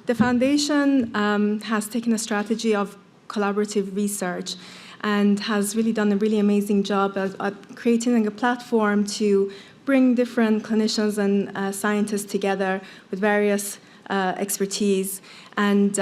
The foundation has taken a strategy of collaborative research and has really done a really amazing job at creating a platform to bring different clinicians and scientists together with various expertise. And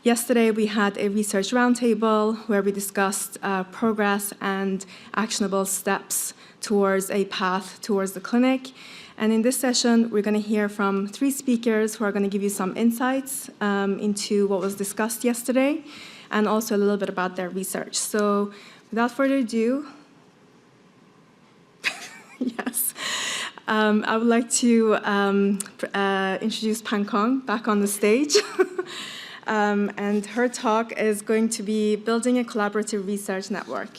yesterday we had a research roundtable where we discussed progress and actionable steps towards a path towards the clinic. And in this session, we're going to hear from 3 speakers who are going to give you some insights into what was discussed yesterday, and also a little bit about their research. So without further ado, yes, I would like to introduce Pangkong back on the stage. And her talk is going to be Building a Collaborative Research Network.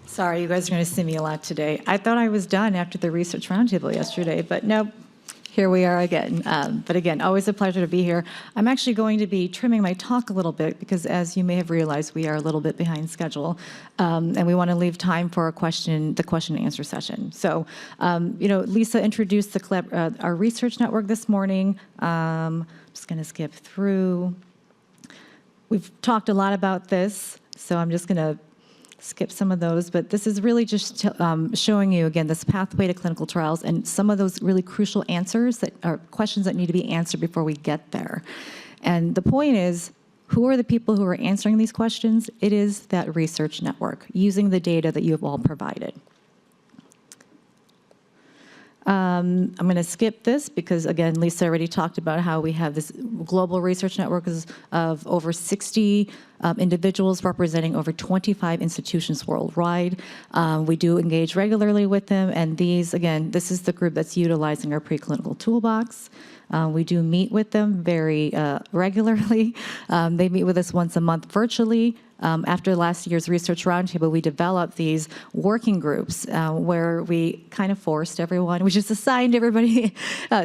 Sorry, you guys are going to see me a lot today. I thought I was done after the research roundtable yesterday, but nope, here we are again. But again, always a pleasure to be here. I'm actually going to be trimming my talk a little bit because, as you may have realized, we are a little bit behind schedule, and we want to leave time for the question and answer session. So, Lisa introduced our research network this morning. I'm just going to skip through. We've talked a lot about this, so I'm just going to skip some of those, but this is really just showing you, again, this pathway to clinical trials and some of those really crucial answers that are questions that need to be answered before we get there. And the point is, who are the people who are answering these questions? It is that research network, using the data that you have all provided. I'm going to skip this because, again, Lisa already talked about how we have this global research network of over 60 individuals representing over 25 institutions worldwide. We do engage regularly with them, and these, again, this is the group that's utilizing our preclinical toolbox. We do meet with them very regularly. They meet with us once a month virtually. After last year's research roundtable, we developed these working groups where we kind of forced everyone, we just assigned everybody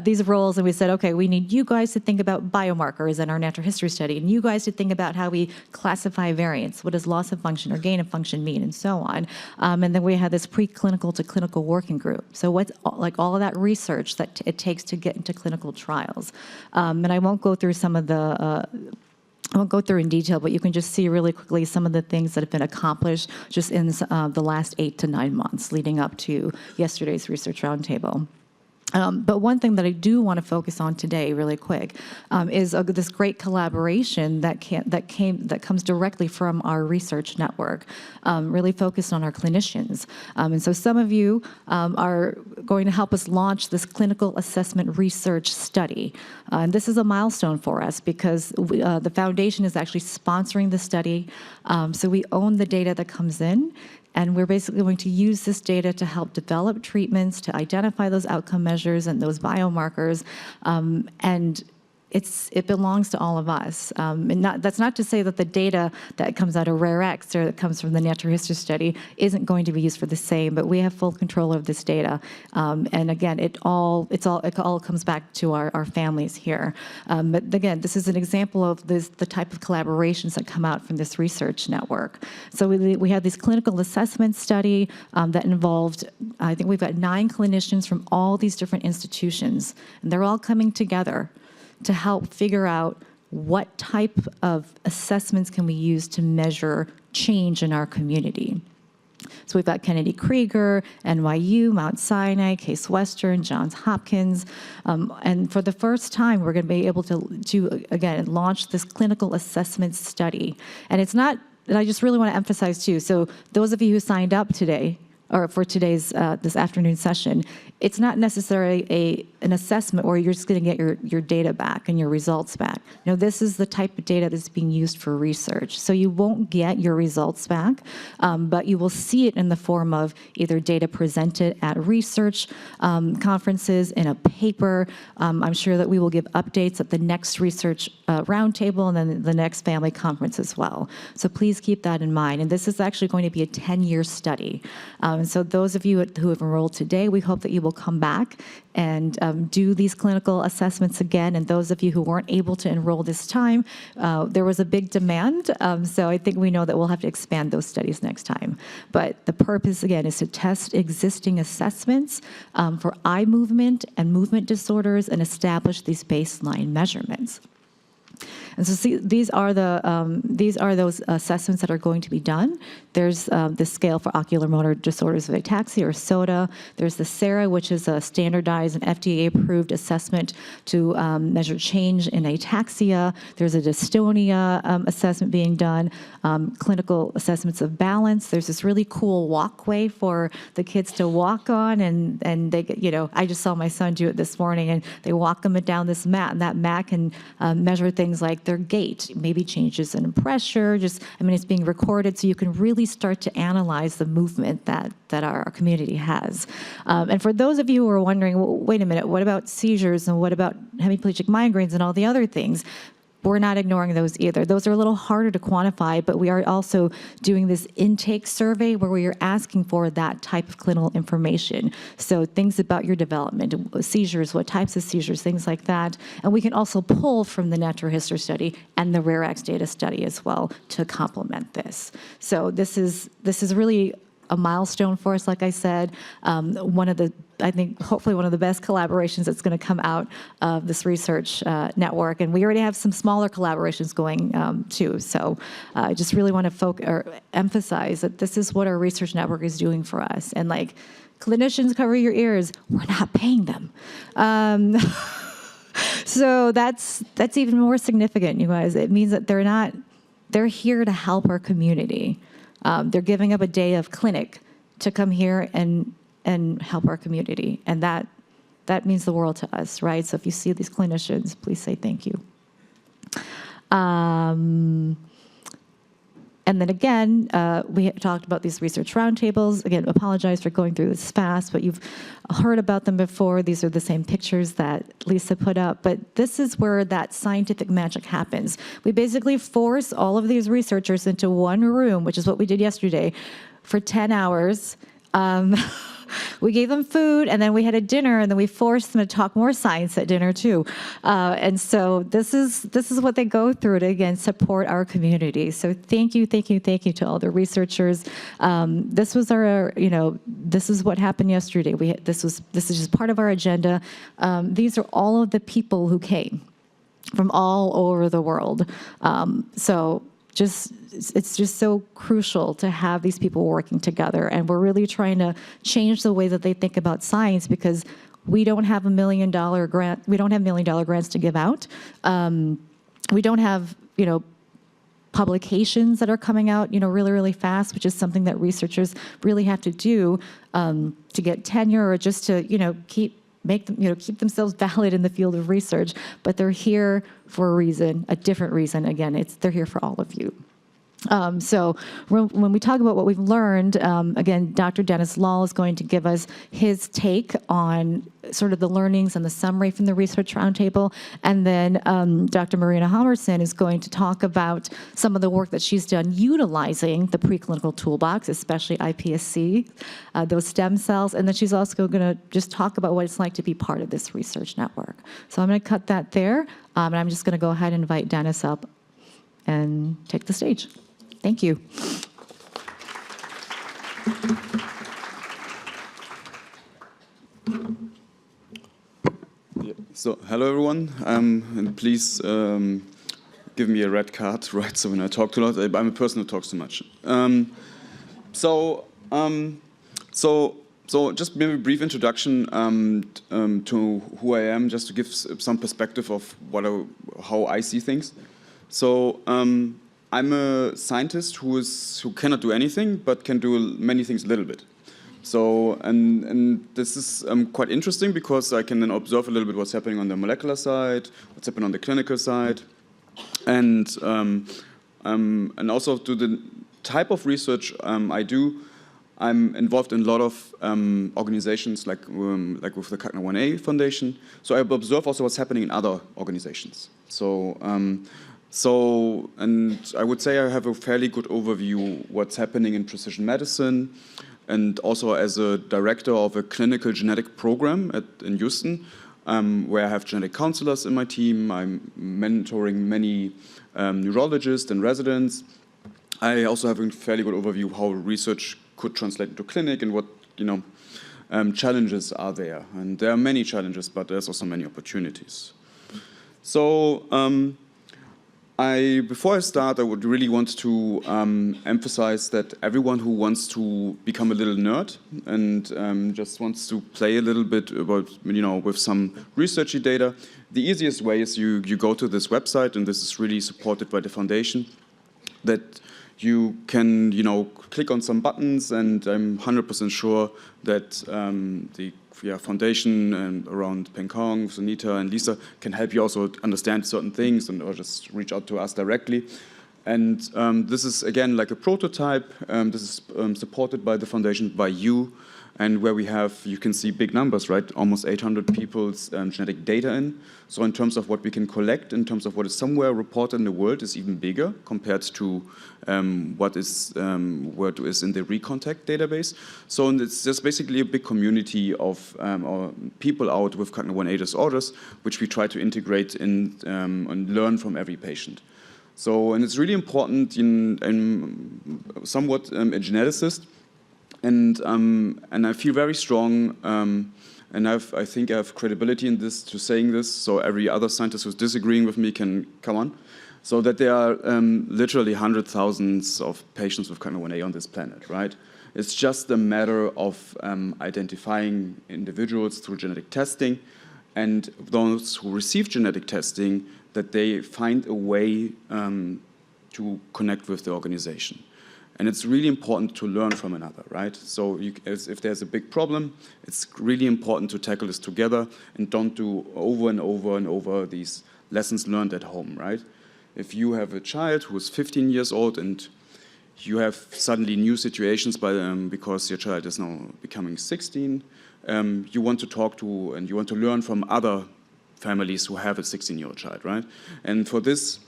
these roles, and we said, okay, we need you guys to think about biomarkers in our natural history study, and you guys to think about how we classify variants, what does loss of function or gain of function mean, and so on. And then we had this preclinical to clinical working group. So what's like all of that research that it takes to get into clinical trials. And I won't go through some of the I won't go through in detail, but you can just see really quickly some of the things that have been accomplished just in the last 8 to 9 months leading up to yesterday's research roundtable. But one thing that I do want to focus on today, really quick, is this great collaboration that comes directly from our research network, really focused on our clinicians. And so some of you are going to help us launch this clinical assessment research study. And this is a milestone for us because the foundation is actually sponsoring the study. So we own the data that comes in. And we're basically going to use this data to help develop treatments, to identify those outcome measures and those biomarkers, and it belongs to all of us. And that's not to say that the data that comes out of RareX or that comes from the natural history study isn't going to be used for the same, but we have full control of this data. And again, it all comes back to our families here. But again, this is an example of the type of collaborations that come out from this research network. So we have this clinical assessment study that involved, I think we've got 9 clinicians from all these different institutions, and they're all coming together to help figure out what type of assessments can we use to measure change in our community. So we've got Kennedy Krieger, NYU, Mount Sinai, Case Western, Johns Hopkins, and for the first time, we're going to be able to again, launch this clinical assessment study. And it's not, and I just really want to emphasize too, so those of you who signed up today, or for today's this afternoon session, it's not necessarily an assessment where you're just going to get your data back and your results back. No, this is the type of data that's being used for research. So you won't get your results back, but you will see it in the form of either data presented at research conferences, in a paper. I'm sure that we will give updates at the next research roundtable and then the next family conference as well. So please keep that in mind. And this is actually going to be a 10-year study. So those of you who have enrolled today, we hope that you will come back and do these clinical assessments again. And those of you who weren't able to enroll this time, there was a big demand. So I think we know that we'll have to expand those studies next time. But the purpose, again, is to test existing assessments for eye movement and movement disorders and establish these baseline measurements. And so see, these are those assessments that are going to be done. There's the scale for ocular motor disorders of ataxia, or SOTA. There's the SARA, which is a standardized and FDA-approved assessment to measure change in ataxia. There's a dystonia assessment being done, clinical assessments of balance. There's this really cool walkway for the kids to walk on, and they get, I just saw my son do it this morning, and they walk them down this mat, and that mat can measure things like their gait, maybe changes in pressure, it's being recorded, so you can really start to analyze the movement that our community has. And for those of you who are wondering, well, wait a minute, what about seizures and what about hemiplegic migraines and all the other things? We're not ignoring those either. Those are a little harder to quantify, but we are also doing this intake survey where we are asking for that type of clinical information. So things about your development, seizures, what types of seizures, things like that. And we can also pull from the natural history study and the RareX data study as well to complement this. So this is really a milestone for us, like I said. Hopefully one of the best collaborations that's going to come out of this research network. And we already have some smaller collaborations going too. So I just really want to emphasize that this is what our research network is doing for us. And like, clinicians, cover your ears, we're not paying them. So that's even more significant, you guys. It means that they're here to help our community. They're giving up a day of clinic to come here and help our community. And that means the world to us, right? So if you see these clinicians, please say thank you. And then again, we talked about these research roundtables. Again, apologize for going through this fast, but you've heard about them before. These are the same pictures that Lisa put up. But this is where that scientific magic happens. We basically force all of these researchers into one room, which is what we did yesterday, for 10 hours. We gave them food, and then we had a dinner, and then we forced them to talk more science at dinner too. And so this is what they go through to, again, support our community. So thank you to all the researchers. This was our, this is what happened yesterday. This is just part of our agenda. These are all of the people who came from all over the world. It's just so crucial to have these people working together. And we're really trying to change the way that they think about science, because we don't have $1 million grant. We don't have $1 million grants to give out. We don't have, publications that are coming out, really, really fast, which is something that researchers really have to do to get tenure, or just to, keep themselves valid in the field of research. But they're here for a reason, a different reason. Again, they're here for all of you. So when we talk about what we've learned, again, Dr. Dennis Lal is going to give us his take on sort of the learnings and the summary from the Research Roundtable. And then Dr. Marina Hommersom is going to talk about some of the work that she's done utilizing the preclinical toolbox, especially iPSC, those stem cells. And then she's also going to just talk about what it's like to be part of this research network. So I'm going to cut that there, and I'm just going to go ahead and invite Dennis up and take the stage. Thank you. Yeah. So, hello everyone, and please give me a red card, right? So when I talk too lot, I'm a person who talks too much. So just maybe a brief introduction to who I am, just to give some perspective of how I see things. So. I'm a scientist who cannot do anything, but can do many things a little bit. So, and this is quite interesting, because I can then observe a little bit what's happening on the molecular side, what's happening on the clinical side, and also to the type of research I do. I'm involved in a lot of organizations like with the Cagna 1A Foundation. So I observe also what's happening in other organizations. And I would say I have a fairly good overview what's happening in precision medicine, and also as a director of a clinical genetic program in Houston, where I have genetic counselors in my team. I'm mentoring many neurologists and residents. I also have a fairly good overview of how research could translate into clinic and what challenges are there. And there are many challenges, but there's also many opportunities. So before I start, I would really want to emphasize that everyone who wants to become a little nerd and just wants to play a little bit about, with some researchy data, the easiest way is you go to this website, and this is really supported by the foundation, that you can, click on some buttons, and I'm 100% sure that the foundation and around Pangkong, Sunita and Lisa can help you also understand certain things or just reach out to us directly. And this is, again, like a prototype. This is supported by the foundation, by you, and where we have, you can see big numbers, right? Almost 800 people's genetic data in. So in terms of what we can collect, in terms of what is somewhere reported in the world, is even bigger compared to what is in the ReContact database. So it's just basically a big community of people out with cognitive disorders, which we try to integrate in and learn from every patient. So, and it's really important. I'm somewhat a geneticist, and I feel very strong, and I think I have credibility in this to saying this. So every other scientist who's disagreeing with me can come on. So that there are literally hundreds of thousands of patients with cognitive 1A on this planet, right? It's just a matter of identifying individuals through genetic testing, and those who receive genetic testing, that they find a way to connect with the organization. And it's really important to learn from another, right? So if there's a big problem, it's really important to tackle this together and don't do over and over and over these lessons learned at home, right? If you have a child who is 15 years old and you have suddenly new situations because your child is now becoming 16, you want to talk to and you want to learn from other families who have a 16-year-old child, right? And for this,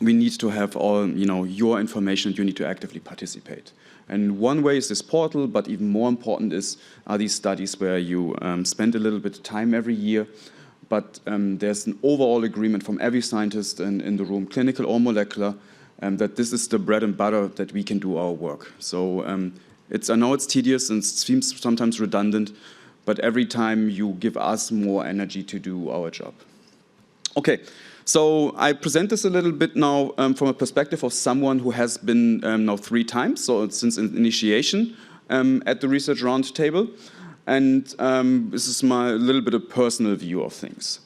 we need to have all, your information. You need to actively participate. And one way is this portal, but even more important are these studies where you spend a little bit of time every year, but there's an overall agreement from every scientist in the room, clinical or molecular, that this is the bread and butter that we can do our work. So I know it's tedious and seems sometimes redundant, but every time you give us more energy to do our job. Okay. So I present this a little bit now from a perspective of someone who has been now 3 times, so since initiation at the Research Roundtable. And this is my little bit of personal view of things.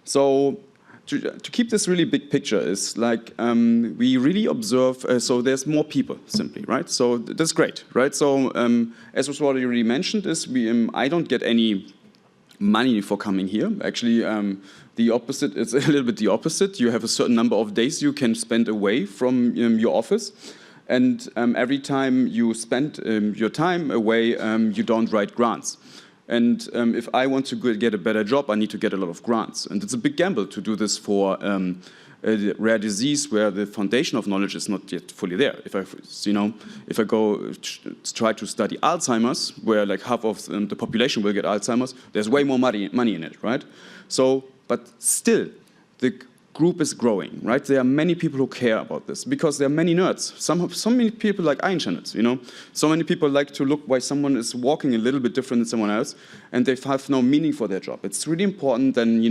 So to keep this really big picture is like we really observe, so there's more people simply, right? So that's great, right? So as was already mentioned, I don't get any money for coming here. Actually, the opposite, it's a little bit the opposite. You have a certain number of days you can spend away from your office. And every time you spend your time away, you don't write grants. And if I want to get a better job, I need to get a lot of grants. And it's a big gamble to do this for a rare disease where the foundation of knowledge is not yet fully there. If I go try to study Alzheimer's, where like half of the population will get Alzheimer's, there's way more money in it, right? So, but still, the group is growing, right? There are many people who care about this because there are many nerds. So many people like Einsteiners, So many people like to look why someone is walking a little bit different than someone else, and they have no meaning for their job. It's really important then,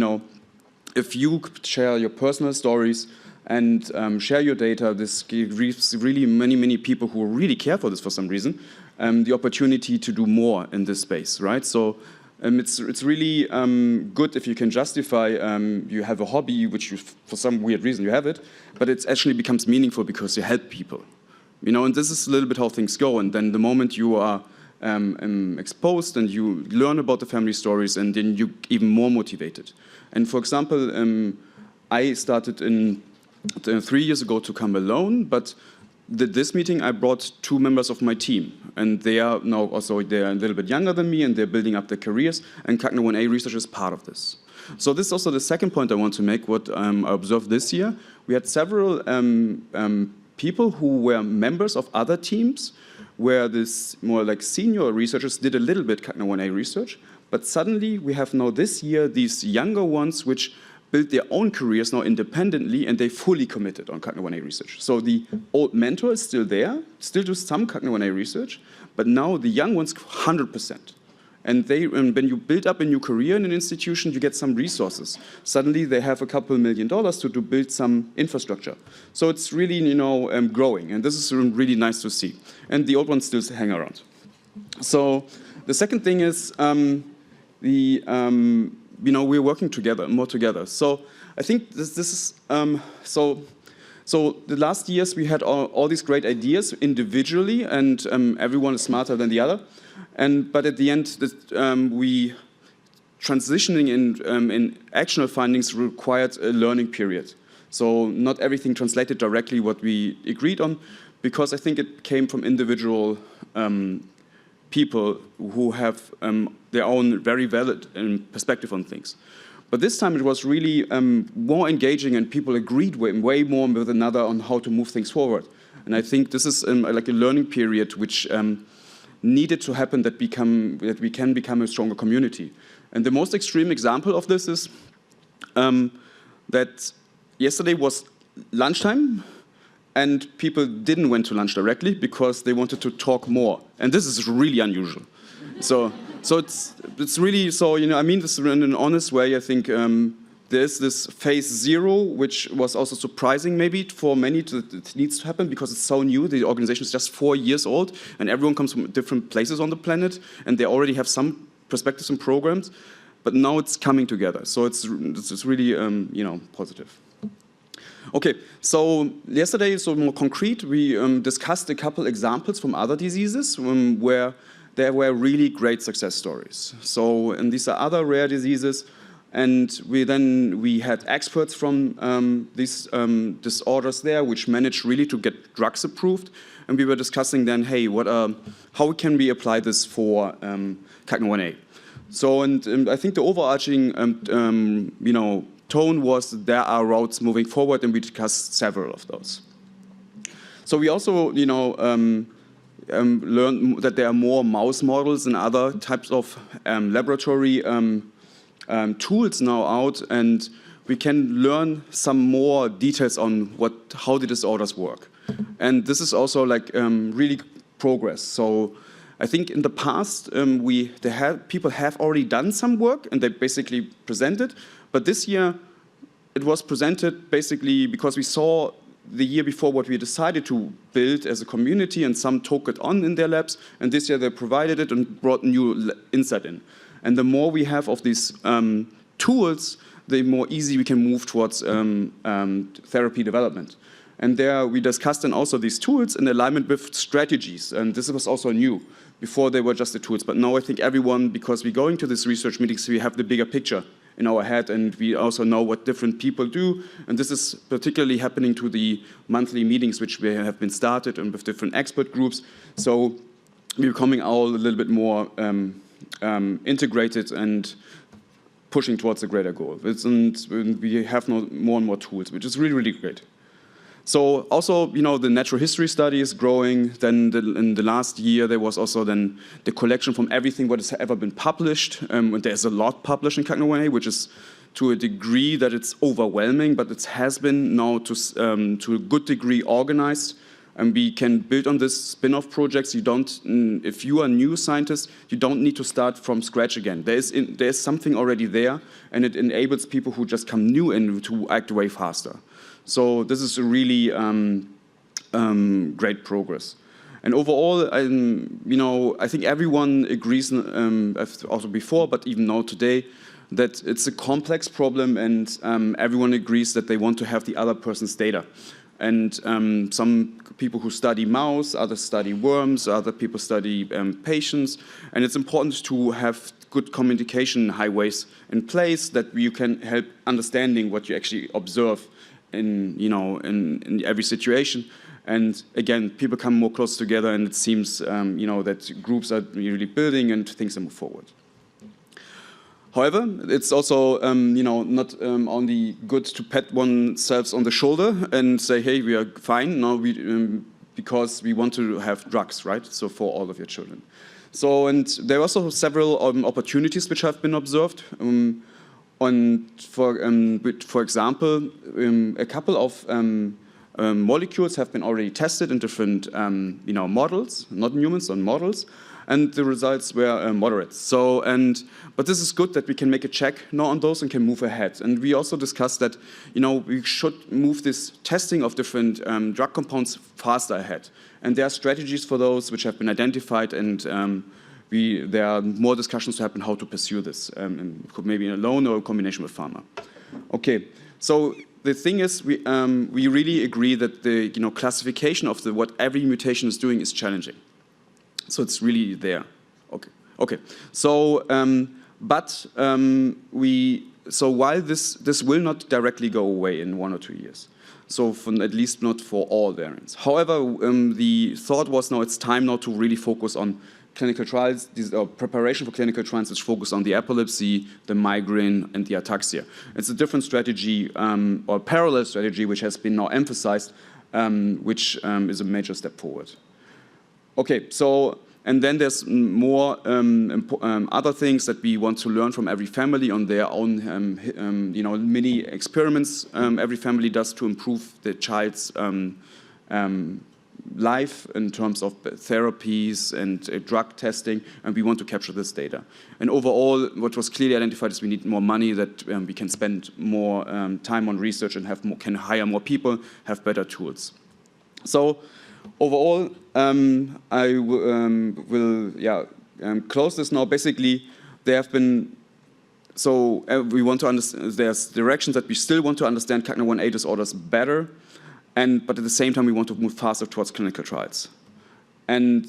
if you share your personal stories and share your data, this gives really many people who really care for this for some reason, the opportunity to do more in this space, right? So it's really good if you can justify you have a hobby, which for some weird reason you have it, but it actually becomes meaningful because you help people. And this is a little bit how things go. And then the moment you are exposed and you learn about the family stories, and then you're even more motivated. And for example, I started 3 years ago to come alone, but this meeting I brought 2 members of my team, and they're a little bit younger than me, and they're building up their careers, and cognitive 1A research is part of this. So this is also the second point I want to make, what I observed this year. We had several people who were members of other teams, where this more like senior researchers did a little bit Cognitive research, but suddenly we have now this year these younger ones which built their own careers now independently, and they fully committed on Cognitive research. So the old mentor is still there, still do some Cognitive research, but now the young ones 100%. And when you build up a new career in an institution, you get some resources. Suddenly they have a couple $1 million to build some infrastructure. So it's really, growing, and this is really nice to see. And the old ones still hang around. So the second thing is we're working together, more together. So I think this is so the last years we had all these great ideas individually, and everyone is smarter than the other. But at the end, we transitioning in actionable findings required a learning period. So not everything translated directly what we agreed on, because I think it came from individual people who have their own very valid perspective on things. But this time it was really more engaging, and people agreed way more with another on how to move things forward. And I think this is like a learning period which needed to happen that we can become a stronger community. And the most extreme example of this is that yesterday was lunchtime, and people didn't went to lunch directly because they wanted to talk more. And this is really unusual. So it's really, I mean this in an honest way. I think there's this phase 0, which was also surprising maybe for many. It needs to happen because it's so new. The organization is just 4 years old, and everyone comes from different places on the planet, and they already have some perspectives and programs. But now it's coming together. So it's really positive. Okay, so yesterday, so more concrete, we discussed a couple examples from other diseases where there were really great success stories. So, and these are other rare diseases, and we had experts from these disorders there, which managed really to get drugs approved, and we were discussing then, hey, how can we apply this for Cognitive? So, and I think the overarching, tone was that there are routes moving forward, and we discussed several of those. So we also, learned that there are more mouse models and other types of laboratory tools now out, and we can learn some more details on how the disorders work. And this is also like really progress. So I think in the past, people have already done some work, and they basically presented. But this year, it was presented basically because we saw the year before what we decided to build as a community, and some took it on in their labs, and this year they provided it and brought new insight in. And the more we have of these tools, the more easy we can move towards therapy development. And there we discussed then also these tools in alignment with strategies, and this was also new. Before they were just the tools, but now I think everyone, because we're going to these research meetings, we have the bigger picture in our head, and we also know what different people do, and this is particularly happening to the monthly meetings which we have been started and with different expert groups. So we're becoming all a little bit more integrated and pushing towards a greater goal. And we have now more and more tools, which is really, really great. So also, the natural history study is growing. Then in the last year, there was also then the collection from everything what has ever been published. And there's a lot published in Cognitive, which is to a degree that it's overwhelming, but it has been now to a good degree organized. And we can build on this spin-off projects. If you are a new scientist, you don't need to start from scratch again. There's something already there, and it enables people who just come new in to act way faster. So this is a really great progress. And overall, I think everyone agrees, also before, but even now today, that it's a complex problem, and everyone agrees that they want to have the other person's data. And some people who study mouse, others study worms, other people study patients, and it's important to have good communication highways in place that you can help understanding what you actually observe in every situation. And again, people come more close together, and it seems that groups are really building and things are move forward. However, it's also not only good to pat oneself on the shoulder and say, hey, we are fine, now because we want to have drugs, right? So for all of your children. So, and there are also several opportunities which have been observed. For example, a couple of molecules have been already tested in different models, not in humans, on models, and the results were moderate. So, but this is good that we can make a check now on those and can move ahead. And we also discussed that we should move this testing of different drug compounds faster ahead. And there are strategies for those which have been identified, and there are more discussions to happen how to pursue this, maybe alone or in combination with pharma. Okay, so the thing is, we really agree that the classification of what every mutation is doing is challenging. So it's really there. Okay. So, so while this will not directly go away in 1 or 2 years, so at least not for all variants. However, the thought was now it's time now to really focus on clinical trials, preparation for clinical trials which focus on the epilepsy, the migraine, and the ataxia. It's a different strategy or parallel strategy which has been now emphasized, which is a major step forward. Okay, so, and then there's more other things that we want to learn from every family on their own, mini experiments every family does to improve the child's life in terms of therapies and drug testing, and we want to capture this data. And overall, what was clearly identified is we need more money, that we can spend more time on research and can hire more people, have better tools. So overall, I will close this now. Basically, there have been, so we want to understand, there's directions that we still want to understand CAGNA1A disorders better, but at the same time, we want to move faster towards clinical trials. And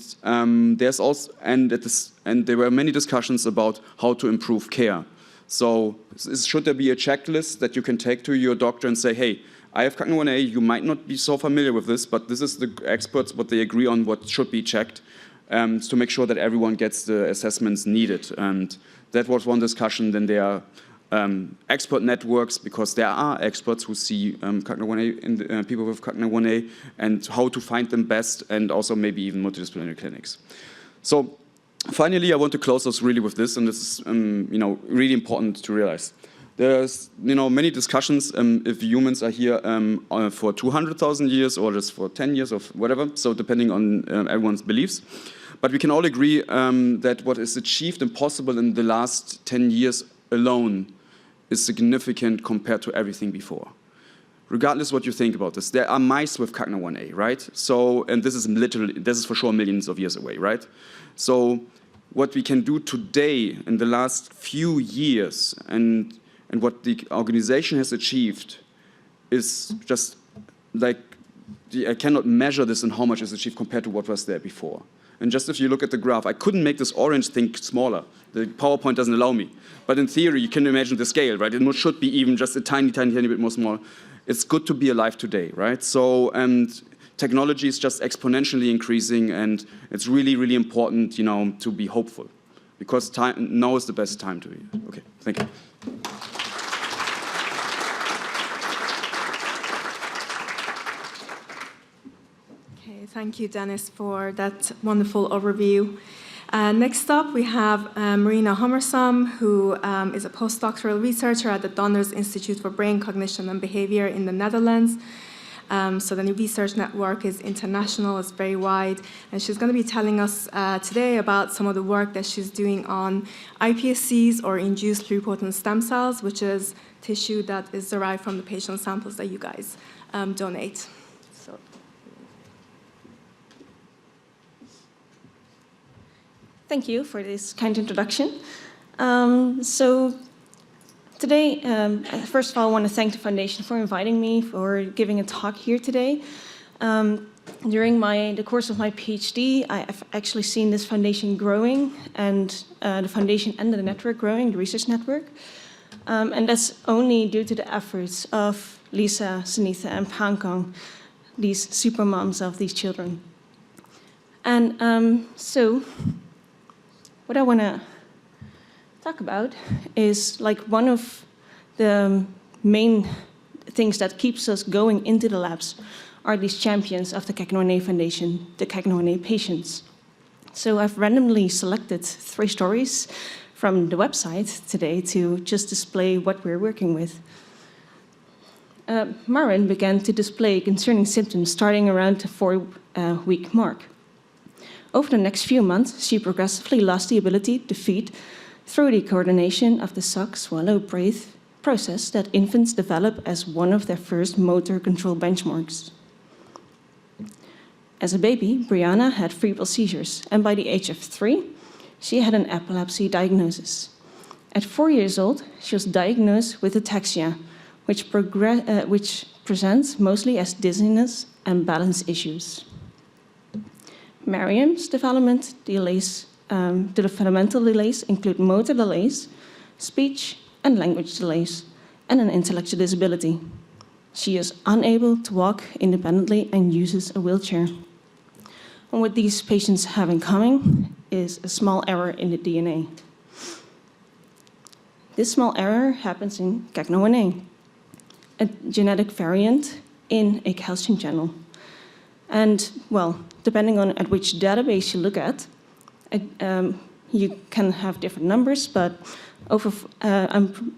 there's also, and there were many discussions about how to improve care. So should there be a checklist that you can take to your doctor and say, hey, I have CAGNA1A, you might not be so familiar with this, but this is the experts, what they agree on, what should be checked, to make sure that everyone gets the assessments needed. And that was one discussion. Then there are expert networks, because there are experts who see CAGNA1A in people with CAGNA1A, and how to find them best, and also maybe even multidisciplinary clinics. So finally, I want to close us really with this, and this is really important to realize. There's many discussions if humans are here for 200,000 years or just for 10 years or whatever, so depending on everyone's beliefs. But we can all agree that what is achieved and possible in the last 10 years alone is significant compared to everything before. Regardless what you think about this, there are mice with CAGNA1A, right? So, and this is for sure millions of years away, right? So what we can do today in the last few years and what the organization has achieved is just like, I cannot measure this and how much is achieved compared to what was there before. And just if you look at the graph, I couldn't make this orange thing smaller. The PowerPoint doesn't allow me. But in theory, you can imagine the scale, right? It should be even just a tiny, tiny, tiny bit more small. It's good to be alive today, right? So, and technology is just exponentially increasing, and it's really, really important, to be hopeful, because now is the best time to be. Okay, thank you. Thank you, Dennis, for that wonderful overview. Next up, we have Marina Hommersom, who is a postdoctoral researcher at the Donders Institute for Brain, Cognition and Behavior in the Netherlands. So the research network is international, it's very wide, and she's going to be telling us today about some of the work that she's doing on iPSCs, or induced pluripotent stem cells, which is tissue that is derived from the patient samples that you guys donate. Thank you for this kind introduction. So today, first of all, I want to thank the Foundation for inviting me, for giving a talk here today. During the course of my PhD, I've actually seen this foundation growing, and the foundation and the network growing, the research network. And that's only due to the efforts of Lisa, Sunitha, and Pangkong, these super moms of these children. And so what I want to talk about is like one of the main things that keeps us going into the labs are these champions of the Cagnoane Foundation, the Cagnoane patients. So I've randomly selected 3 stories from the website today to just display what we're working with. Marin began to display concerning symptoms starting around the 4-week mark. Over the next few months, she progressively lost the ability to feed through the coordination of the suck, swallow, breathe process that infants develop as one of their first motor control benchmarks. As a baby, Brianna had febrile seizures, and by the age of 3, she had an epilepsy diagnosis. At 4 years old, she was diagnosed with ataxia, which presents mostly as dizziness and balance issues. Miriam's developmental delays include motor delays, speech and language delays, and an intellectual disability. She is unable to walk independently and uses a wheelchair. And what these patients have in common is a small error in the DNA. This small error happens in Cagnoane, a genetic variant in a calcium channel. And, well, depending on at which database you look at, you can have different numbers, but I'm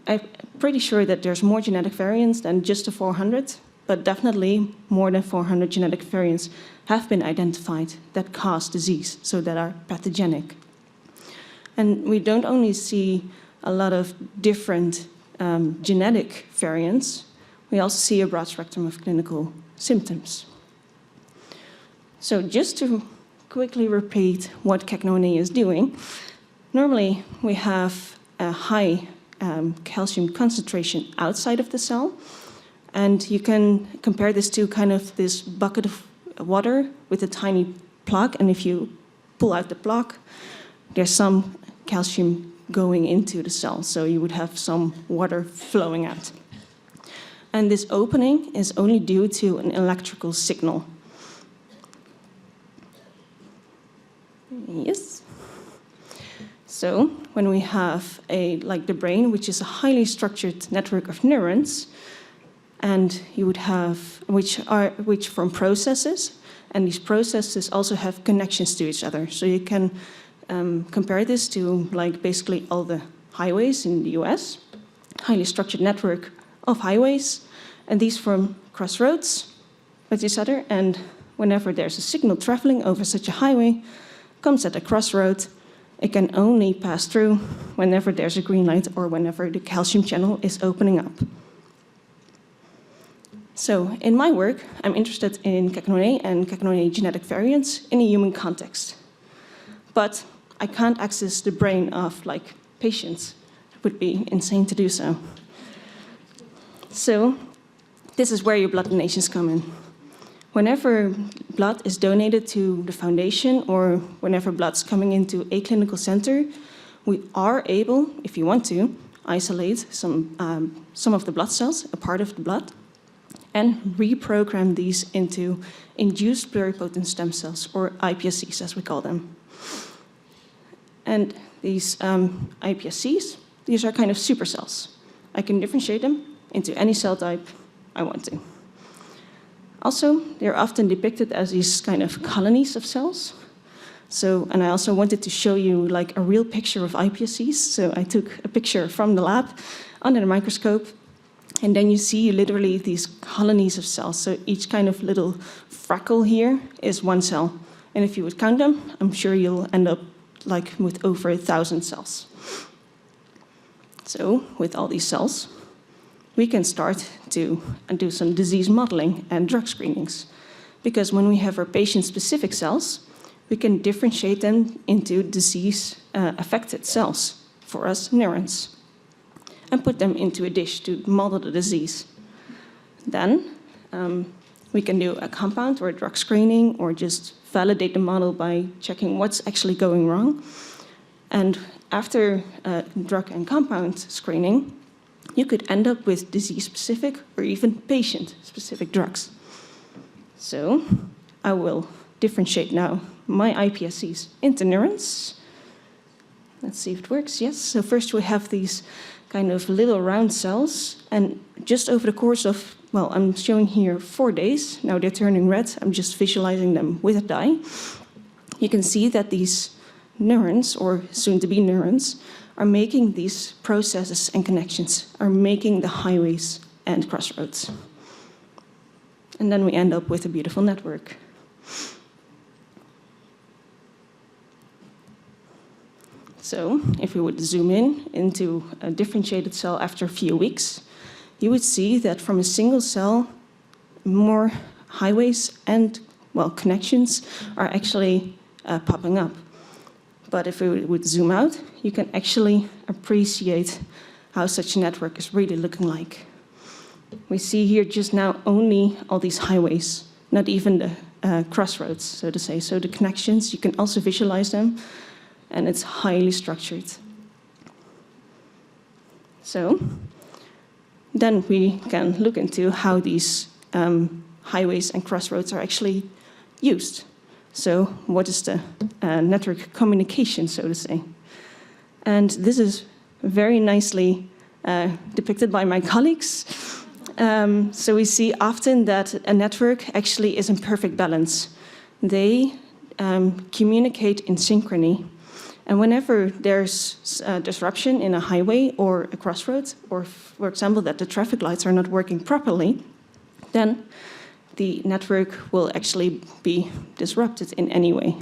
pretty sure that there's more genetic variants than just the 400, but definitely more than 400 genetic variants have been identified that cause disease, so that are pathogenic. And we don't only see a lot of different genetic variants, we also see a broad spectrum of clinical symptoms. So just to quickly repeat what Cagnoane is doing, normally we have a high calcium concentration outside of the cell, and you can compare this to kind of this bucket of water with a tiny plug, and if you pull out the plug, there's some calcium going into the cell, so you would have some water flowing out. And this opening is only due to an electrical signal. Yes. So when we have like the brain, which is a highly structured network of neurons, and you would have which form processes, and these processes also have connections to each other. So you can compare this to like basically all the highways in the US, highly structured network of highways, and these form crossroads with each other. And whenever there's a signal traveling over such a highway, comes at a crossroad, it can only pass through whenever there's a green light or whenever the calcium channel is opening up. So in my work, I'm interested in Cagnoane and Cagnoane genetic variants in a human context. But I can't access the brain of like patients. It would be insane to do so. So this is where your blood donations come in. Whenever blood is donated to the foundation or whenever blood's coming into a clinical center, we are able, if you want to, isolate some of the blood cells, a part of the blood, and reprogram these into induced pluripotent stem cells, or iPSCs as we call them. And these iPSCs, these are kind of supercells. I can differentiate them into any cell type I want to. Also, they're often depicted as these kind of colonies of cells. So, and I also wanted to show you like a real picture of iPSCs. So I took a picture from the lab under the microscope, and then you see literally these colonies of cells. So each kind of little freckle here is one cell. And if you would count them, I'm sure you'll end up like with over 1,000 cells. So with all these cells, we can start to do some disease modeling and drug screenings. Because when we have our patient-specific cells, we can differentiate them into disease-affected cells, for us, neurons, and put them into a dish to model the disease. Then we can do a compound or a drug screening, or just validate the model by checking what's actually going wrong. And after drug and compound screening, you could end up with disease-specific or even patient-specific drugs. So I will differentiate now my iPSCs into neurons. Let's see if it works. Yes. So first we have these kind of little round cells, and just over the course of, well, I'm showing here 4 days. Now they're turning red. I'm just visualizing them with a dye. You can see that these neurons, or soon-to-be neurons, are making these processes and connections, are making the highways and crossroads. And then we end up with a beautiful network. So if we would zoom in into a differentiated cell after a few weeks, you would see that from a single cell, more highways and, well, connections are actually popping up. But if we would zoom out, you can actually appreciate how such a network is really looking like. We see here just now only all these highways, not even the crossroads, so to say. So the connections, you can also visualize them, and it's highly structured. So then we can look into how these highways and crossroads are actually used. So what is the network communication, so to say? And this is very nicely depicted by my colleagues. So we see often that a network actually is in perfect balance. They communicate in synchrony. And whenever there's disruption in a highway or a crossroads, or for example, that the traffic lights are not working properly, then the network will actually be disrupted in any way.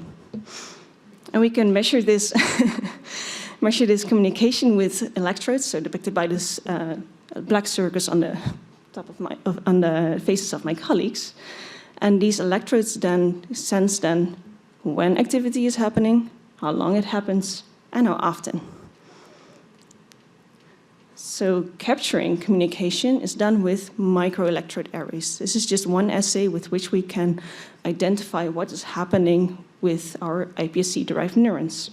And we can measure this, measure this communication with electrodes, so depicted by this black circles on the top of on the faces of my colleagues. And these electrodes then sense when activity is happening, how long it happens, and how often. So capturing communication is done with microelectrode arrays. This is just one assay with which we can identify what is happening with our iPSC-derived neurons.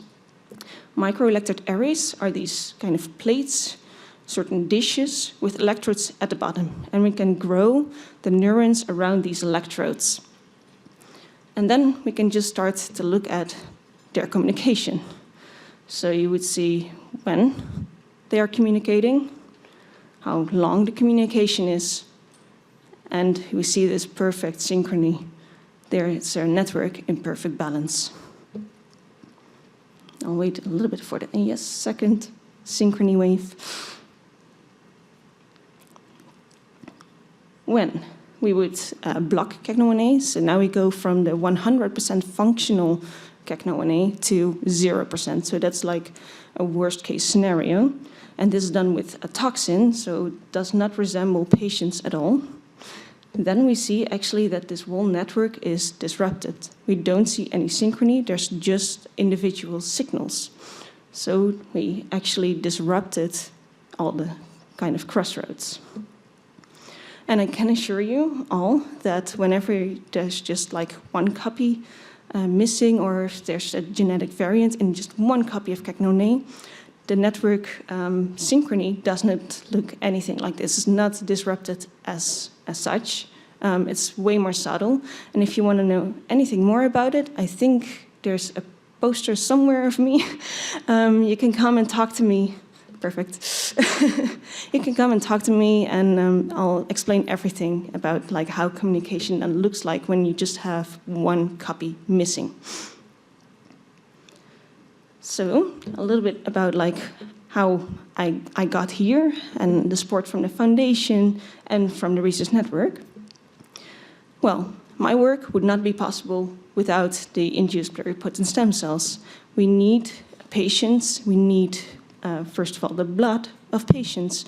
Microelectrode arrays are these kind of plates, certain dishes with electrodes at the bottom, and we can grow the neurons around these electrodes. And then we can just start to look at their communication. So you would see when they are communicating, how long the communication is, and we see this perfect synchrony. There is our network in perfect balance. I'll wait a little bit for the second synchrony wave. When we would block CACNO1A, so now we go from the 100% functional CACNO1A to 0%. So that's like a worst case scenario. And this is done with a toxin, so it does not resemble patients at all. Then we see actually that this whole network is disrupted. We don't see any synchrony, there's just individual signals. So we actually disrupted all the kind of crossroads. And I can assure you all that whenever there's just like one copy missing, or if there's a genetic variant in just one copy of CACNO1A, the network synchrony does not look anything like this. It's not disrupted as such. It's way more subtle. And if you want to know anything more about it, I think there's a poster somewhere of me. You can come and talk to me. Perfect. You can come and talk to me, and I'll explain everything about like how communication looks like when you just have one copy missing. So a little bit about like how I got here and the support from the foundation and from the research network. Well, my work would not be possible without the induced pluripotent stem cells. We need patients, we need first of all, the blood of patients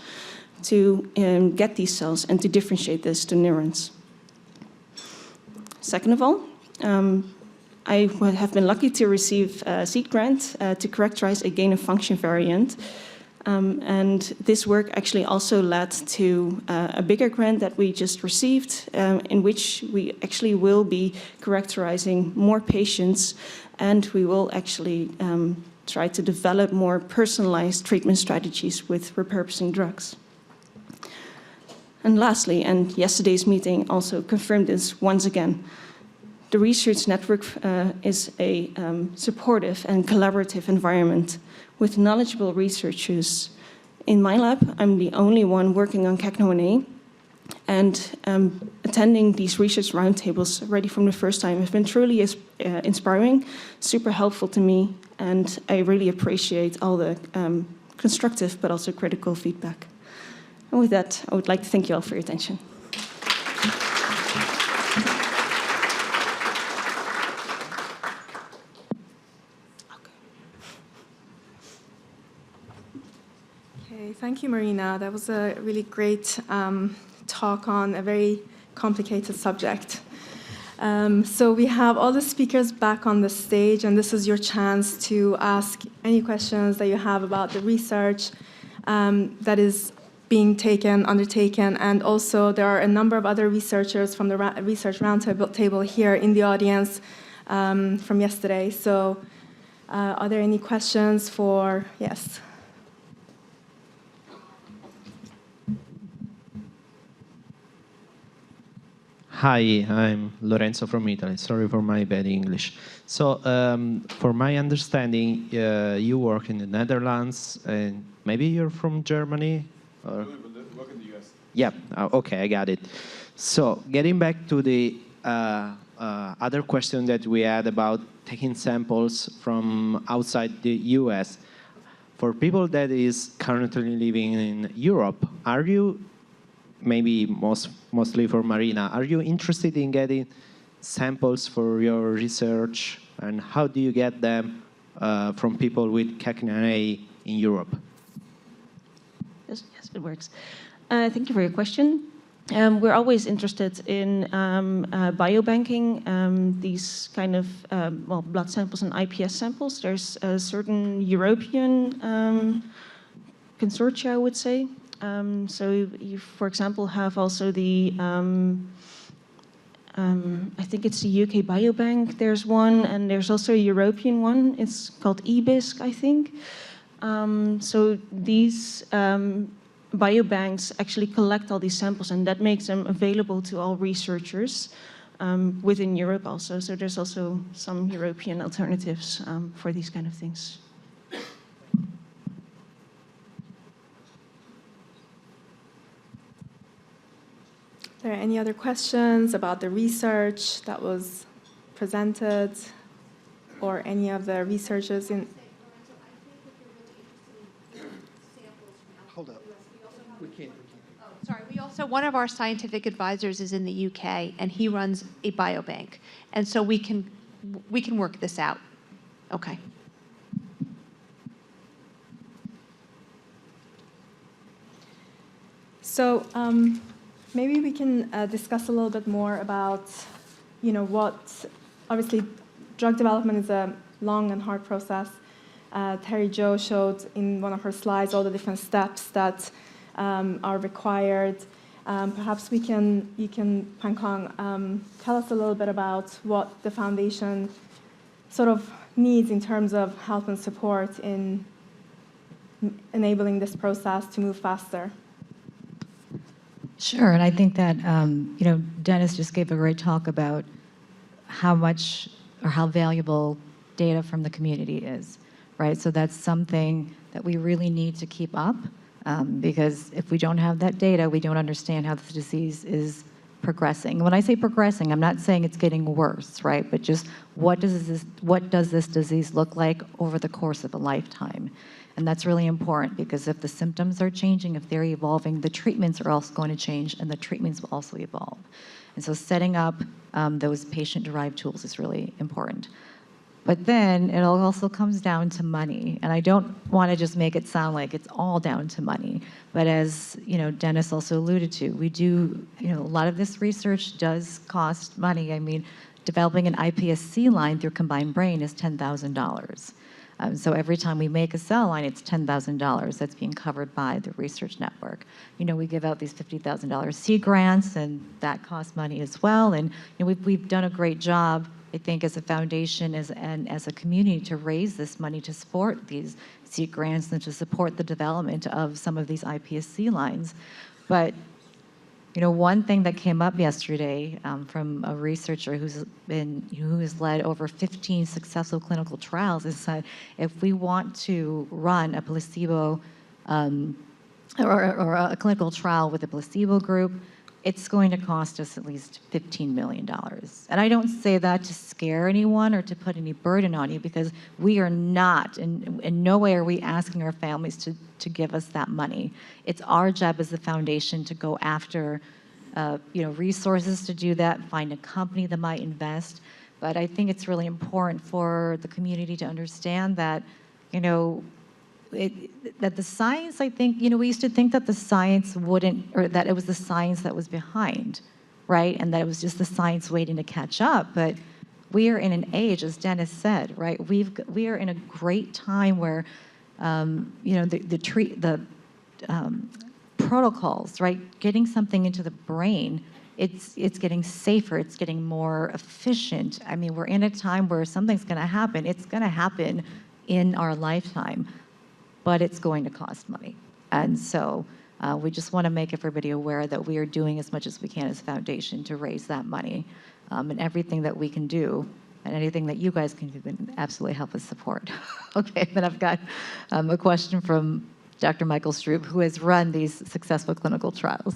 to get these cells and to differentiate this to neurons. Second of all, I have been lucky to receive a seed grant to characterize a gain-of-function variant. And this work actually also led to a bigger grant that we just received, in which we actually will be characterizing more patients, and we will actually try to develop more personalized treatment strategies with repurposing drugs. And lastly, and yesterday's meeting also confirmed this once again, the research network is a supportive and collaborative environment with knowledgeable researchers. In my lab, I'm the only one working on CAC-9A, and attending these research roundtables already from the first time has been truly inspiring, super helpful to me, and I really appreciate all the constructive but also critical feedback. And with that, I would like to thank you all for your attention. Okay, thank you, Marina. That was a really great talk on a very complicated subject. So we have all the speakers back on the stage, and this is your chance to ask any questions that you have about the research that is being undertaken, and also there are a number of other researchers from the Research Roundtable here in the audience from yesterday. So are there any questions for, yes? Hi, I'm Lorenzo from Italy. Sorry for my bad English. So, for my understanding, you work in the Netherlands, and maybe you're from Germany? Or? Work in the US. Yeah, okay, I got it. So, getting back to the other question that we had about taking samples from outside the US, for people that is currently living in Europe, are you, maybe mostly for Marina, are you interested in getting samples for your research, and how do you get them from people with CAC-9A in Europe? Yes, it works. Thank you for your question. We're always interested in biobanking, these kind of blood samples and IPS samples. There's a certain European consortia, I would say. So you, for example, have also the, I think it's the UK Biobank, there's one, and there's also a European one. It's called EBISC, I think. So these biobanks actually collect all these samples, and that makes them available to all researchers within Europe also. So there's also some European alternatives for these kind of things. Are there any other questions about the research that was presented, or any of the researchers in? Hold up. We can't. Oh, sorry. One of our scientific advisors is in the UK, and he runs a biobank, and so we can work this out. Okay. So maybe we can discuss a little bit more about, what, obviously, drug development is a long and hard process. Terry Jo showed in one of her slides all the different steps that are required. Perhaps you can, Pangkong, tell us a little bit about what the foundation sort of needs in terms of help and support in enabling this process to move faster. Sure, and I think that Dennis just gave a great talk about how much or how valuable data from the community is, right? So that's something that we really need to keep up, because if we don't have that data, we don't understand how this disease is progressing. When I say progressing, I'm not saying it's getting worse, right? But just what does this disease look like over the course of a lifetime? And that's really important, because if the symptoms are changing, if they're evolving, the treatments are also going to change, and the treatments will also evolve. And so setting up those patient-derived tools is really important. But then it also comes down to money. And I don't want to just make it sound like it's all down to money. But as Dennis also alluded to, we do, a lot of this research does cost money. I mean, developing an iPSC line through Combined Brain is $10,000. So every time we make a cell line, it's $10,000 that's being covered by the research network. We give out these $50,000 seed grants, and that costs money as well. And we've done a great job, I think, as a foundation and as a community to raise this money to support these seed grants and to support the development of some of these iPSC lines. But You know, one thing that came up yesterday from a researcher who has led over 15 successful clinical trials is that if we want to run a placebo or a clinical trial with a placebo group, it's going to cost us at least $15 million. And I don't say that to scare anyone or to put any burden on you, because we are not, in no way are we asking our families to give us that money. It's our job as the foundation to go after resources to do that, find a company that might invest. But I think it's really important for the community to understand that, that the science, I think, we used to think that the science wouldn't, or that it was the science that was behind, right? And that it was just the science waiting to catch up. But we are in an age, as Dennis said, right? We are in a great time where, the protocols, right? Getting something into the brain, it's getting safer, it's getting more efficient. I mean, we're in a time where something's going to happen. It's going to happen in our lifetime, but it's going to cost money. And so we just want to make everybody aware that we are doing as much as we can as a foundation to raise that money, and everything that we can do and anything that you guys can do can absolutely help us support. Okay, then I've got a question from Dr. Michael Stroop, who has run these successful clinical trials.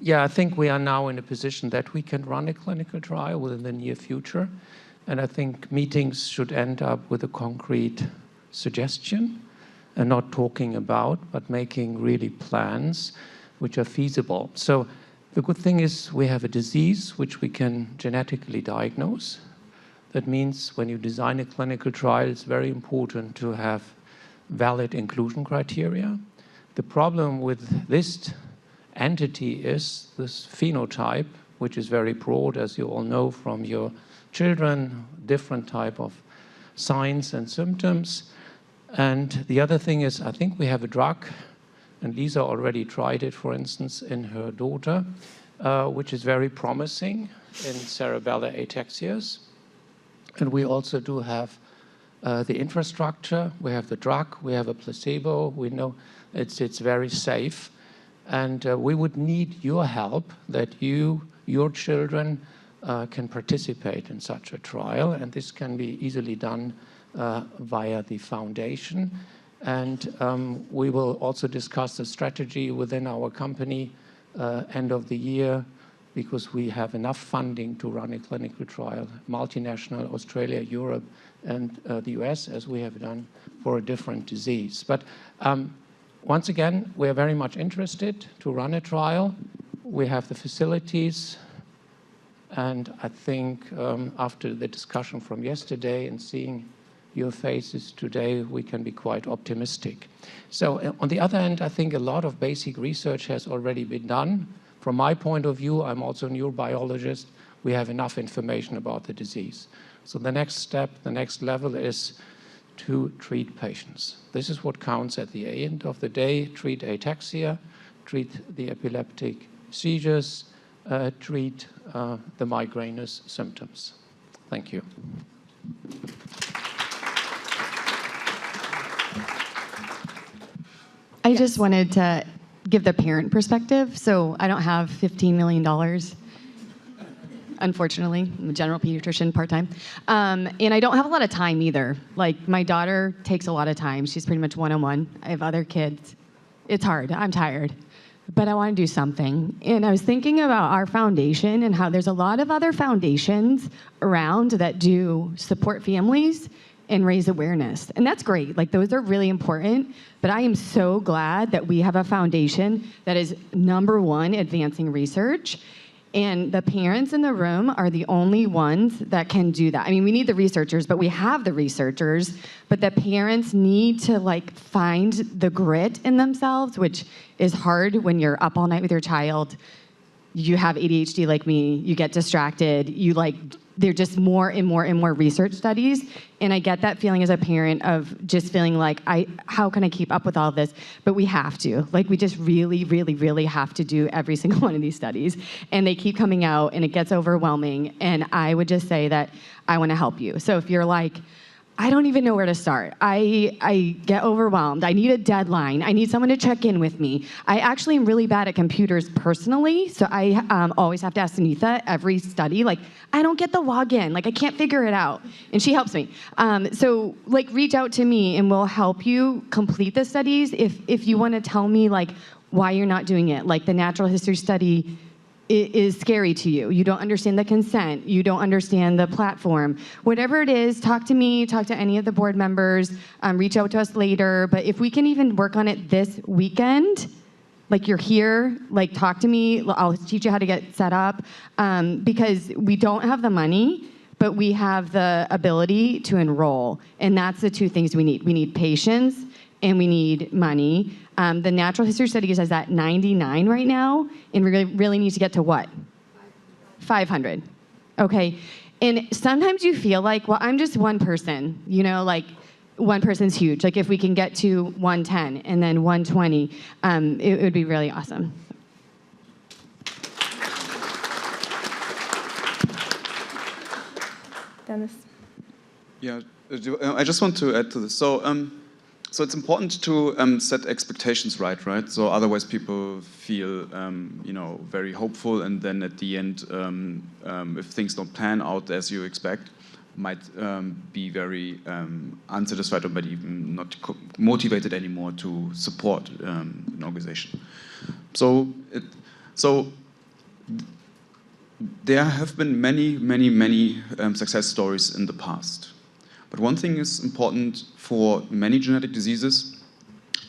Yeah, I think we are now in a position that we can run a clinical trial within the near future. And I think meetings should end up with a concrete suggestion and not talking about, but making really plans which are feasible. So the good thing is we have a disease which we can genetically diagnose. That means when you design a clinical trial, it's very important to have valid inclusion criteria. The problem with this entity is this phenotype, which is very broad, as you all know from your children, different type of signs and symptoms. And the other thing is, I think we have a drug, and Lisa already tried it, for instance, in her daughter, which is very promising in cerebellar ataxias. And we also do have the infrastructure. We have the drug, we have a placebo. We know it's very safe. And we would need your help that your children can participate in such a trial. And this can be easily done via the foundation. And we will also discuss the strategy within our company end of the year, because we have enough funding to run a clinical trial, multinational, Australia, Europe, and the US, as we have done for a different disease. But once again, we are very much interested to run a trial. We have the facilities, and I think after the discussion from yesterday and seeing your faces today, we can be quite optimistic. So on the other hand, I think a lot of basic research has already been done. From my point of view, I'm also a neurobiologist. We have enough information about the disease. So the next step, the next level is to treat patients. This is what counts at the end of the day. Treat ataxia, treat the epileptic seizures, treat the migrainous symptoms. Thank you. I just wanted to give the parent perspective. So I don't have $15 million, unfortunately. I'm a general pediatrician part-time. And I don't have a lot of time either. Like, my daughter takes a lot of time. She's pretty much one-on-one. I have other kids. It's hard. I'm tired. But I want to do something. And I was thinking about our foundation and how there's a lot of other foundations around that do support families and raise awareness. And that's great. Like, those are really important. But I am so glad that we have a foundation that is number one, advancing research. And the parents in the room are the only ones that can do that. I mean, we need the researchers, but we have the researchers. But the parents need to find the grit in themselves, which is hard when you're up all night with your child. You have ADHD like me. You get distracted. They're just more and more and more research studies. And I get that feeling as a parent of just feeling like, how can I keep up with all of this? But we have to. We just really, really, really have to do every single one of these studies. And they keep coming out, and it gets overwhelming. And I would just say that I want to help you. So if you're like, I don't even know where to start. I get overwhelmed. I need a deadline. I need someone to check in with me. I actually am really bad at computers personally, so I always have to ask Sunitha every study, like, I don't get the login, like I can't figure it out, and she helps me. So like reach out to me and we'll help you complete the studies if you want to tell me like why you're not doing it. Like the natural history study is scary to you. You don't understand the consent. You don't understand the platform. Whatever it is, talk to me, talk to any of the board members, reach out to us later. But if we can even work on it this weekend, like you're here, like talk to me, I'll teach you how to get set up. Because we don't have the money, but we have the ability to enroll. And that's the two things we need. We need patience and we need money. The natural history studies is at 99 right now, and we really need to get to what? 500. Okay. And sometimes you feel like, well, I'm just one person, you know, like one person's huge. Like if we can get to 110 and then 120, it would be really awesome. Dennis. Yeah, I just want to add to this. So it's important to set expectations right? So otherwise people feel, very hopeful, and then at the end, if things don't pan out as you expect, might be very unsatisfied or maybe even not motivated anymore to support an organization. So there have been many success stories in the past. But one thing is important for many genetic diseases,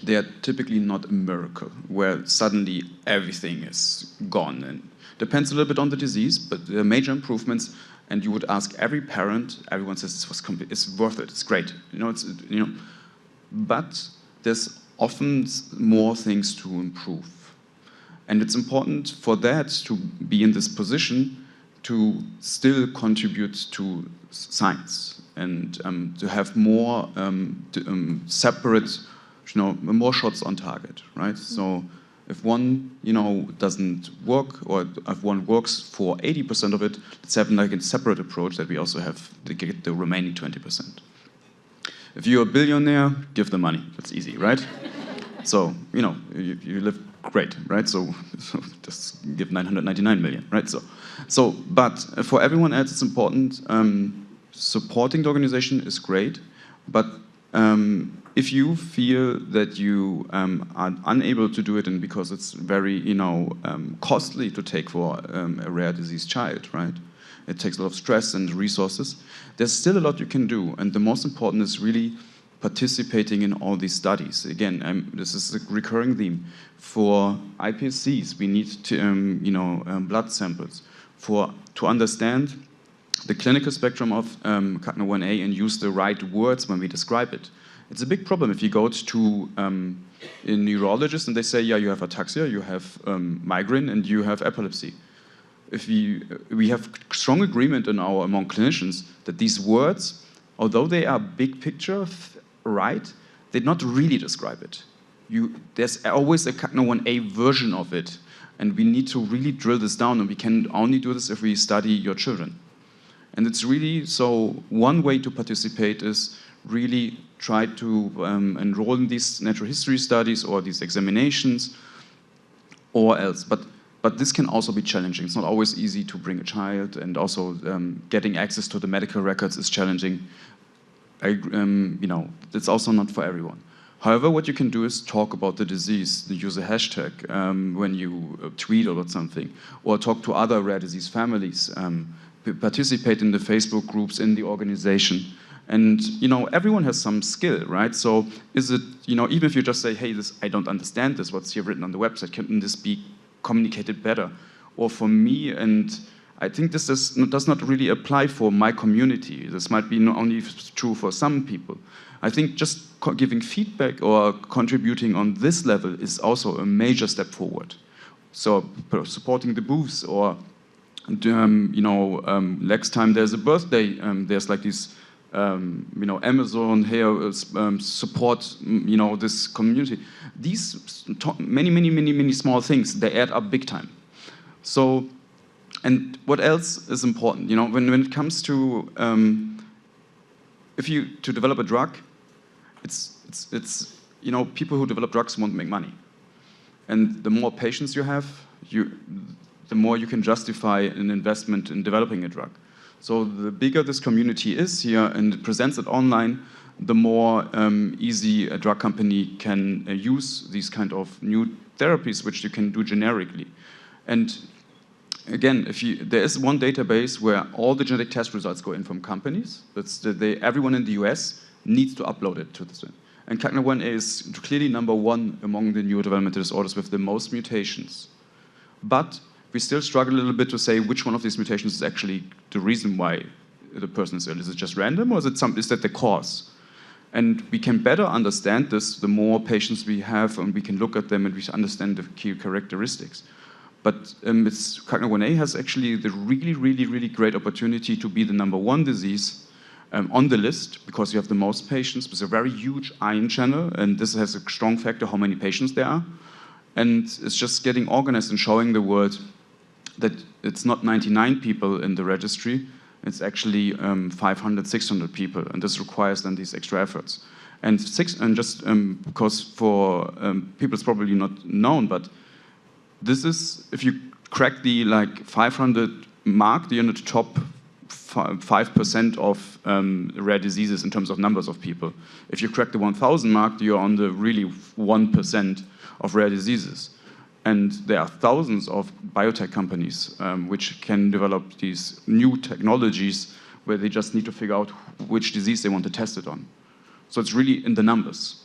they are typically not a miracle, where suddenly everything is gone. And depends a little bit on the disease, but there are major improvements, and you would ask every parent, everyone says it's worth it, it's great. But there's often more things to improve. And it's important for that to be in this position to still contribute to science and to have more separate, more shots on target, right? So if one, doesn't work, or if one works for 80% of it, let's have like a separate approach that we also have to get the remaining 20%. If you're a billionaire, give the money. That's easy, right? So, you live great, right? So just give 999 million, right? But for everyone else, it's important. Supporting the organization is great, but if you feel that you are unable to do it, and because it's very, costly to take for a rare disease child, right? It takes a lot of stress and resources. There's still a lot you can do, and the most important is really participating in all these studies. Again, this is a recurring theme. For iPSCs, we need to, blood samples to understand the clinical spectrum of CACNA1A and use the right words when we describe it. It's a big problem if you go to a neurologist and they say, yeah, you have ataxia, you have migraine, and you have epilepsy. If we have strong agreement among clinicians that these words, although they are big picture right, they not really describe it. There's always a CACNA1A version of it, and we need to really drill this down, and we can only do this if we study your children. And it's really, so one way to participate is really try to enroll in these natural history studies or these examinations or else. But this can also be challenging. It's not always easy to bring a child, and also getting access to the medical records is challenging. It's also not for everyone. However, what you can do is talk about the disease, use a hashtag when you tweet about something, or talk to other rare disease families, participate in the Facebook groups in the organization. And everyone has some skill, right? So is it, even if you just say, hey, I don't understand this, what's here written on the website, can this be communicated better? Or for me, and I think this does not really apply for my community. This might be not only true for some people. I think just giving feedback or contributing on this level is also a major step forward. So supporting the booths, or next time there's a birthday, there's like these, Amazon here support, this community. These many small things, they add up big time. So, and what else is important? When it comes to if you to develop a drug, it's you know, people who develop drugs want to make money, and the more patients you have, the more you can justify an investment in developing a drug. So the bigger this community is here and presents it online, the more easy a drug company can use these kind of new therapies, which you can do generically. And again, there is one database where all the genetic test results go in from companies. Everyone in the US needs to upload it to this. And CACNA1A is clearly number one among the neurodevelopmental disorders with the most mutations. But we still struggle a little bit to say which one of these mutations is actually the reason why the person is ill. Is it just random, or is that the cause? And we can better understand this the more patients we have, and we can look at them and we understand the key characteristics. But CACNA1A has actually the really, really, really great opportunity to be the number one disease on the list, because you have the most patients with a very huge ion channel, and this has a strong factor how many patients there are. And it's just getting organized and showing the world that it's not 99 people in the registry, it's actually 500, 600 people, and this requires then these extra efforts. And just because for people it's probably not known, but this is, if you crack the 500 mark, you're in the top 5% of rare diseases in terms of numbers of people. If you crack the 1,000 mark, you're on the really 1% of rare diseases. And there are thousands of biotech companies which can develop these new technologies where they just need to figure out which disease they want to test it on. So it's really in the numbers.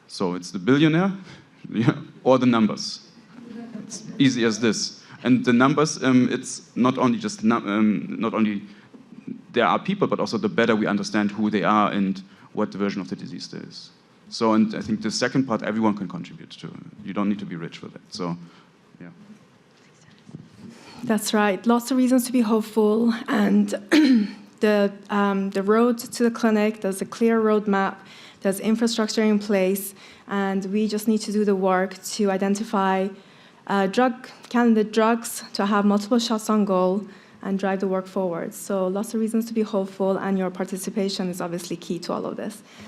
So it's the billionaire or the numbers. It's easy as this. And the numbers, it's not only just not only there are people, but also the better we understand who they are and what the version of the disease there is. So, and I think the second part, everyone can contribute to. You don't need to be rich for that. So, yeah. That's right. Lots of reasons to be hopeful, and the road to the clinic. There's a clear roadmap. There's infrastructure in place, and we just need to do the work to identify candidate drugs, to have multiple shots on goal, and drive the work forward. So, lots of reasons to be hopeful, and your participation is obviously key to all of this.